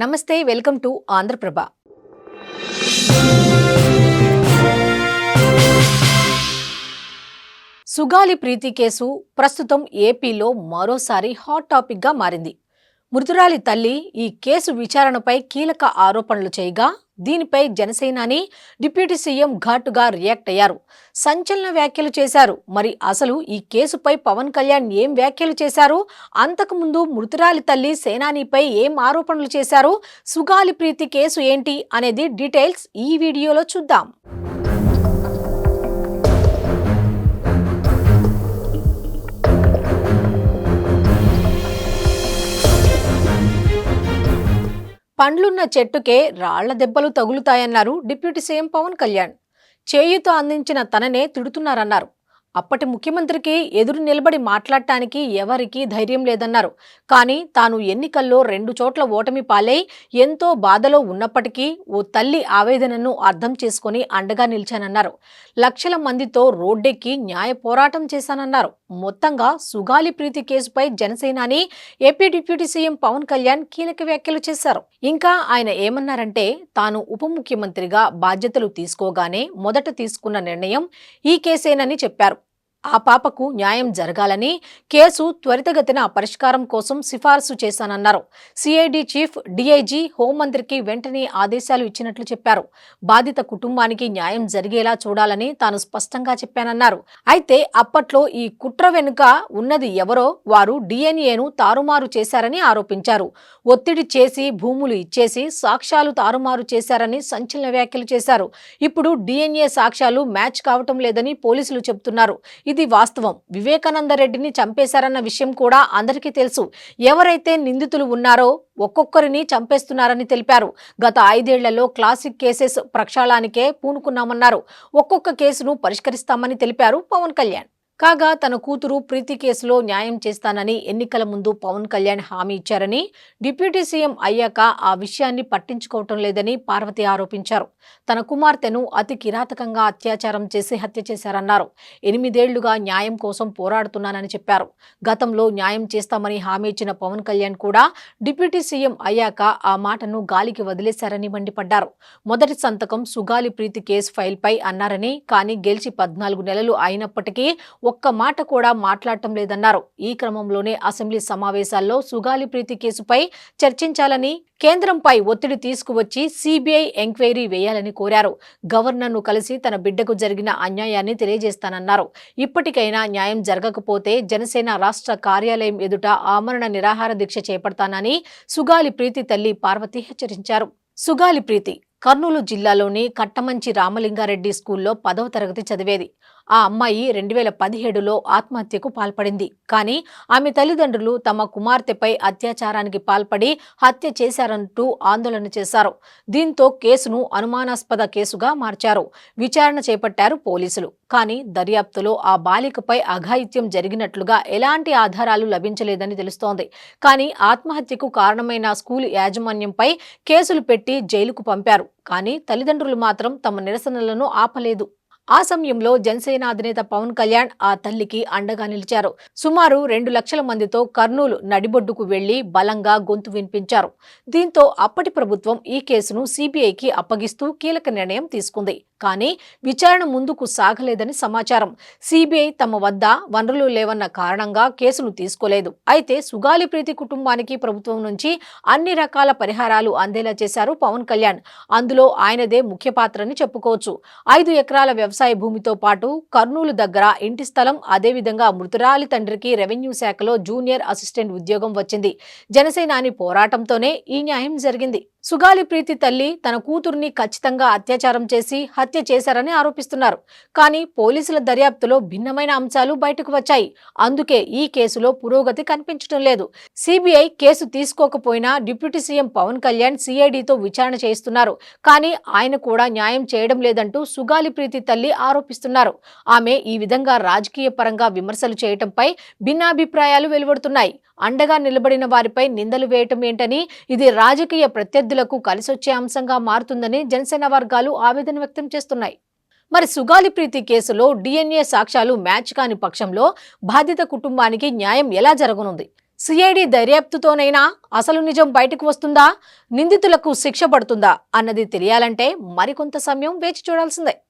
నమస్తే, welcome to Andhraprabha. Sugali Preethi case ప్రస్తుతం ఏపీలో మరోసారి హాట్ టాపిక్ గా మారింది. మృతురాలి తల్లి ఈ కేసు విచారణపై కీలక ఆరోపణలు చేయగా, దీనిపై జనసేనాని డిప్యూటీ సీఎం ఘాటుగా రియాక్ట్ అయ్యారు. సంచలన వ్యాఖ్యలు చేశారు. మరి అసలు ఈ కేసుపై పవన్ కళ్యాణ్ ఏం వ్యాఖ్యలు చేశారు? అంతకుముందు మృతురాలి తల్లి సేనానిపై ఏం ఆరోపణలు చేశారు? సుగాలి ప్రీతి కేసు ఏంటి అనేది డీటెయిల్స్ ఈ వీడియోలో చూద్దాం. పండ్లున్న చెట్టుకే రాళ్ల దెబ్బలు తగులుతాయన్నారు డిప్యూటీ సీఎం పవన్ కళ్యాణ్. చేయూత అందించిన తననే తిడుతున్నారన్నారు. అప్పటి ముఖ్యమంత్రికి ఎదురు నిలబడి మాట్లాడటానికి ఎవరికీ ధైర్యం లేదన్నారు. కానీ తాను ఎన్నికల్లో 2 చోట్ల ఓటమి పాలై ఎంతో బాధలో ఉన్నప్పటికీ ఓ తల్లి ఆవేదనను అర్థం చేసుకుని అండగా నిలిచానన్నారు. లక్షల మందితో రోడ్డెక్కి న్యాయ పోరాటం చేశానన్నారు. మొత్తంగా సుగాలి ప్రీతి కేసుపై జనసేనాని AP deputy CM Pawan Kalyan కీలక వ్యాఖ్యలు చేశారు. ఇంకా ఆయన ఏమన్నారంటే, తాను ఉప ముఖ్యమంత్రిగా బాధ్యతలు తీసుకోగానే మొదట తీసుకున్న నిర్ణయం ఈ కేసేనని చెప్పారు. ఆ పాపకు న్యాయం జరగాలని, కేసు త్వరితగతిన పరిష్కారం కోసం సిఫారసు చేశానన్నారు. సిఐడి చీఫ్, డీఐజీ, హోంమంత్రికి వెంటనే ఆదేశాలు ఇచ్చినట్లు చెప్పారు. బాధిత కుటుంబానికి న్యాయం జరిగేలా చూడాలని తాను స్పష్టంగా చెప్పానన్నారు. అయితే అప్పట్లో ఈ కుట్ర వెనుక ఉన్నది ఎవరో, వారు డిఎన్ఏను తారుమారు చేశారని ఆరోపించారు. ఒత్తిడి చేసి భూములు ఇచ్చేసి సాక్ష్యాలు తారుమారు చేశారని సంచలన వ్యాఖ్యలు చేశారు. ఇప్పుడు డిఎన్ఏ సాక్ష్యాలు మ్యాచ్ కావటం లేదని పోలీసులు చెబుతున్నారు. ఇది వాస్తవం. వివేకానంద రెడ్డిని చంపేశారన్న విషయం కూడా అందరికీ తెలుసు. ఎవరైతే నిందితులు ఉన్నారో ఒక్కొక్కరిని చంపేస్తున్నారని తెలిపారు. గత 5 ఏళ్లలో క్లాసిక్ కేసెస్ ప్రక్షాళనకే పూనుకున్నామన్నారు. ఒక్కొక్క కేసును పరిష్కరిస్తామని తెలిపారు పవన్ కళ్యాణ్. కాగా తన కూతురు ప్రీతి కేసులో న్యాయం చేస్తానని ఎన్నికల ముందు పవన్ కళ్యాణ్ హామీ ఇచ్చారని, డిప్యూటీ సీఎం అయ్యాక ఆ విషయాన్ని పట్టించుకోవటం లేదని పార్వతి ఆరోపించారు. తన కుమార్తెను అతి కిరాతకంగా అత్యాచారం చేసి హత్య చేశారన్నారు. 8 ఏళ్లుగా న్యాయం కోసం పోరాడుతున్నానని చెప్పారు. గతంలో న్యాయం చేస్తామని హామీ ఇచ్చిన పవన్ కళ్యాణ్ కూడా డిప్యూటీ సీఎం అయ్యాక ఆ మాటను గాలికి వదిలేశారని మండిపడ్డారు. మొదటి సంతకం సుగాలి ప్రీతి కేసు ఫైల్పై అన్నారని, కానీ గెలిచి 14 నెలలు అయినప్పటికీ ఒక్క మాట కూడా మాట్లాడటం లేదన్నారు. ఈ క్రమంలోనే అసెంబ్లీ సమావేశాల్లో సుగాలి ప్రీతి కేసుపై చర్చించాలని, కేంద్రంపై ఒత్తిడి తీసుకువచ్చి సిబిఐ ఎంక్వైరీ వేయాలని కోరారు. గవర్నర్ను కలిసి తన బిడ్డకు జరిగిన అన్యాయాన్ని తెలియజేస్తానన్నారు. ఇప్పటికైనా న్యాయం జరగకపోతే జనసేన రాష్ట్ర కార్యాలయం ఎదుట ఆమరణ నిరాహార దీక్ష చేపడతానని సుగాలి ప్రీతి తల్లి పార్వతి హెచ్చరించారు. సుగాలి ప్రీతి కర్నూలు జిల్లాలోని కట్టమంచి రామలింగారెడ్డి స్కూల్లో 10వ తరగతి చదివేది. ఆ అమ్మాయి 2017లో ఆత్మహత్యకు పాల్పడింది. కానీ ఆమె తల్లిదండ్రులు తమ కుమార్తెపై అత్యాచారానికి పాల్పడి హత్య చేశారంటూ ఆందోళన చేశారు. దీంతో కేసును అనుమానాస్పద కేసుగా మార్చారు. విచారణ చేపట్టారు పోలీసులు. కానీ దర్యాప్తులో ఆ బాలికపై అఘాయిత్యం జరిగినట్లుగా ఎలాంటి ఆధారాలు లభించలేదని తెలుస్తోంది. కానీ ఆత్మహత్యకు కారణమైన స్కూల్ యాజమాన్యంపై కేసులు పెట్టి జైలుకు పంపారు. కానీ తల్లిదండ్రులు మాత్రం తమ నిరసనలను ఆపలేదు. ఆ సమయంలో జనసేన అధినేత పవన్ కళ్యాణ్ ఆ తల్లికి అండగా నిలిచారు. సుమారు 2 లక్షల మందితో కర్నూలు నడిబొడ్డుకు వెళ్లి బలంగా గొంతు వినిపించారు. దీంతో అప్పటి ప్రభుత్వం ఈ కేసును సిబిఐకి అప్పగిస్తూ కీలక నిర్ణయం తీసుకుంది. కానీ విచారణ ముందుకు సాగలేదని సమాచారం. సిబిఐ తమ వద్ద వనరులు లేవన్న కారణంగా కేసును తీసుకోలేదు. అయితే సుగాలి ప్రీతి కుటుంబానికి ప్రభుత్వం నుంచి అన్ని రకాల పరిహారాలు అందేలా చేశారు పవన్ కళ్యాణ్. అందులో ఆయనదే ముఖ్య పాత్రని చెప్పుకోవచ్చు. 5 ఎకరాల వ్యవసాయ భూమితో పాటు కర్నూలు దగ్గర ఇంటి స్థలం, అదేవిధంగా మృతురాలి తండ్రికి రెవెన్యూ శాఖలో జూనియర్ అసిస్టెంట్ ఉద్యోగం వచ్చింది. జనసేనాని పోరాటంతోనే ఈ న్యాయం జరిగింది. సుగాలి ప్రీతి తల్లి తన కూతుర్ని ఖచ్చితంగా అత్యాచారం చేసి హత్య చేశారని ఆరోపిస్తున్నారు. కానీ పోలీసుల దర్యాప్తులో భిన్నమైన అంశాలు బయటకు వచ్చాయి. అందుకే ఈ కేసులో పురోగతి కనిపించడం లేదు. సిబిఐ కేసు తీసుకోకపోయినా డిప్యూటీ సీఎం పవన్ కళ్యాణ్ సిఐడితో విచారణ చేయిస్తున్నారు. కానీ ఆయన కూడా న్యాయం చేయడం లేదంటూ సుగాలి ప్రీతి తల్లి ఆరోపిస్తున్నారు. ఆమె ఈ విధంగా రాజకీయ పరంగా విమర్శలు చేయటంపై భిన్నాభిప్రాయాలు వెలువడుతున్నాయి. అండగా నిలబడిన వారిపై నిందలు వేయటం ఏంటని, ఇది రాజకీయ ప్రత్యర్థులకు కలిసొచ్చే అంశంగా మారుతుందని జనసేన వర్గాలు ఆవేదన వ్యక్తం చేస్తున్నాయి. మరి సుగాలి ప్రీతి కేసులో డిఎన్ఏ సాక్ష్యాలు మ్యాచ్ కాని పక్షంలో బాధిత కుటుంబానికి న్యాయం ఎలా జరగనుంది? సిఐడి దర్యాప్తుతోనైనా అసలు నిజం బయటకు వస్తుందా, నిందితులకు శిక్ష పడుతుందా అన్నది తెలియాలంటే మరికొంత సమయం వేచి చూడాల్సిందే.